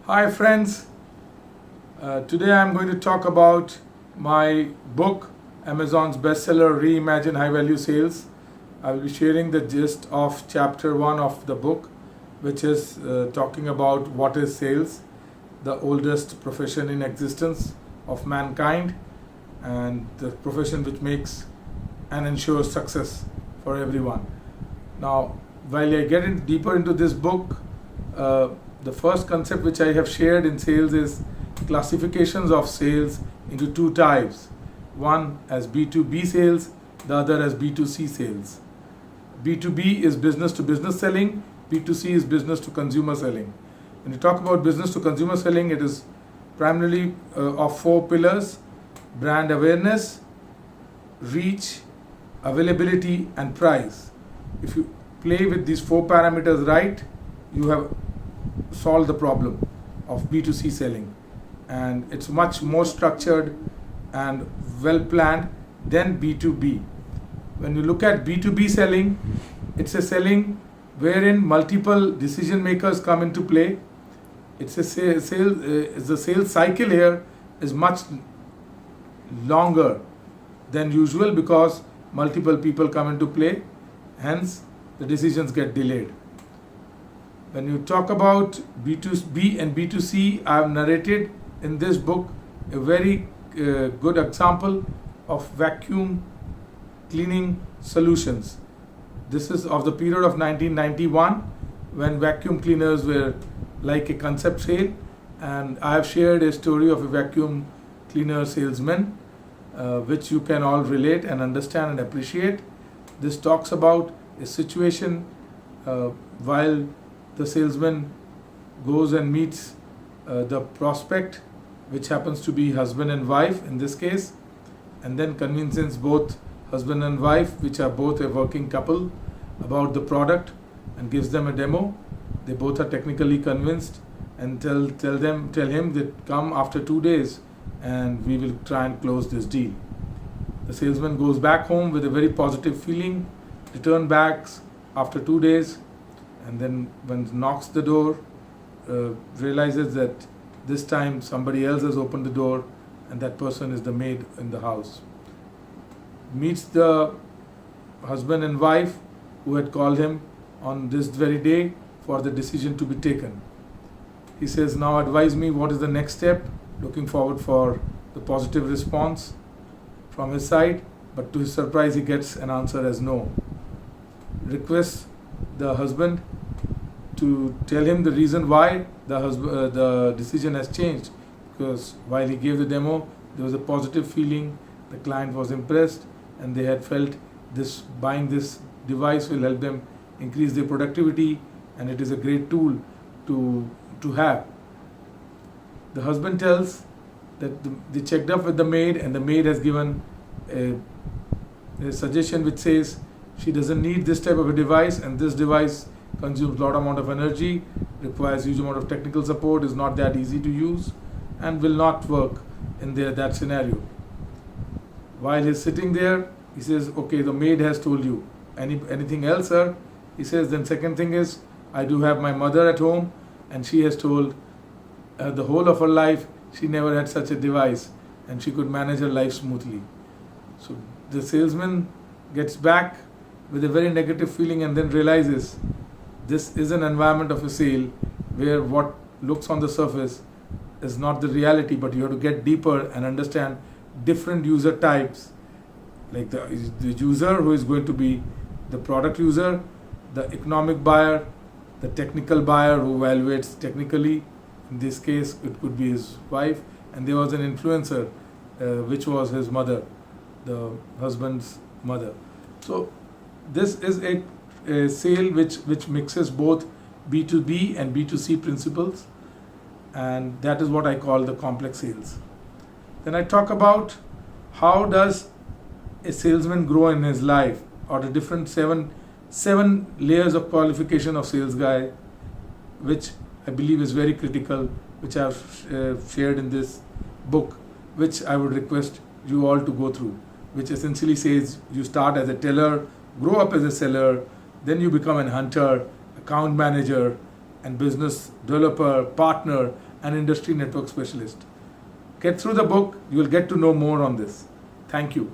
Hi friends, today I'm going to talk about my book, Amazon's bestseller Reimagine High Value Sales. I will be sharing the gist of chapter 1 of the book, which is talking about what is sales, the oldest profession in existence of mankind, and the profession which makes and ensures success for everyone. Now, while I get deeper into this book, the first concept which I have shared in sales is classifications of sales into two types. One as B2B sales, the other as B2C sales. B2B is business to business selling, B2C is business to consumer selling. When you talk about business to consumer selling, it is primarily of four pillars: brand awareness, reach, availability, and price. If you play with these four parameters right, you have solved the problem of B2C selling, and it's much more structured and well planned than B2B. When you look at B2B selling, it's a selling wherein multiple decision makers come into play. It's a the sales cycle here is much longer than usual because multiple people come into play, hence the decisions get delayed. When you talk about B2B and B2C, I have narrated in this book a very good example of vacuum cleaning solutions. This is of the period of 1991 when vacuum cleaners were like a concept sale, and I have shared a story of a vacuum cleaner salesman which you can all relate and understand and appreciate. This talks about a situation while the salesman goes and meets the prospect, which happens to be husband and wife in this case, and then convinces both husband and wife, which are both a working couple, about the product and gives them a demo. They both are technically convinced and tell him that come after 2 days and we will try and close this deal. The salesman goes back home with a very positive feeling, return back after 2 days, and then when knocks the door, realizes that this time somebody else has opened the door and that person is the maid in the house. Meets the husband and wife who had called him on this very day for the decision to be taken. He says, now advise me what is the next step, looking forward for the positive response from his side, but to his surprise he gets an answer as no. Requests the husband to tell him the reason why the decision has changed, because while he gave the demo there was a positive feeling, the client was impressed, and they had felt this buying this device will help them increase their productivity, and it is a great tool to have. The husband tells that they checked up with the maid, and the maid has given a suggestion which says she doesn't need this type of a device, and this device consumes a lot amount of energy, requires huge amount of technical support, is not that easy to use, and will not work in that scenario. While he's sitting there, he says, okay, the maid has told you. Anything else, sir? He says, then second thing is, I do have my mother at home, and she has told the whole of her life she never had such a device, and she could manage her life smoothly. So the salesman gets back with a very negative feeling and then realizes this is an environment of a sale where what looks on the surface is not the reality, but you have to get deeper and understand different user types, like the user who is going to be the product user, the economic buyer, the technical buyer who evaluates technically. In this case, it could be his wife, and there was an influencer, which was his mother, the husband's mother. So this is a sale which mixes both B2B and B2C principles, and that is what I call the complex sales. Then I talk about how does a salesman grow in his life, or the different seven layers of qualification of sales guy, which I believe is very critical, which I have shared in this book, which I would request you all to go through, which essentially says you start as a teller, grow up as a seller, then you become a hunter, account manager, and business developer, partner, and industry network specialist. Get through the book, you will get to know more on this. Thank you.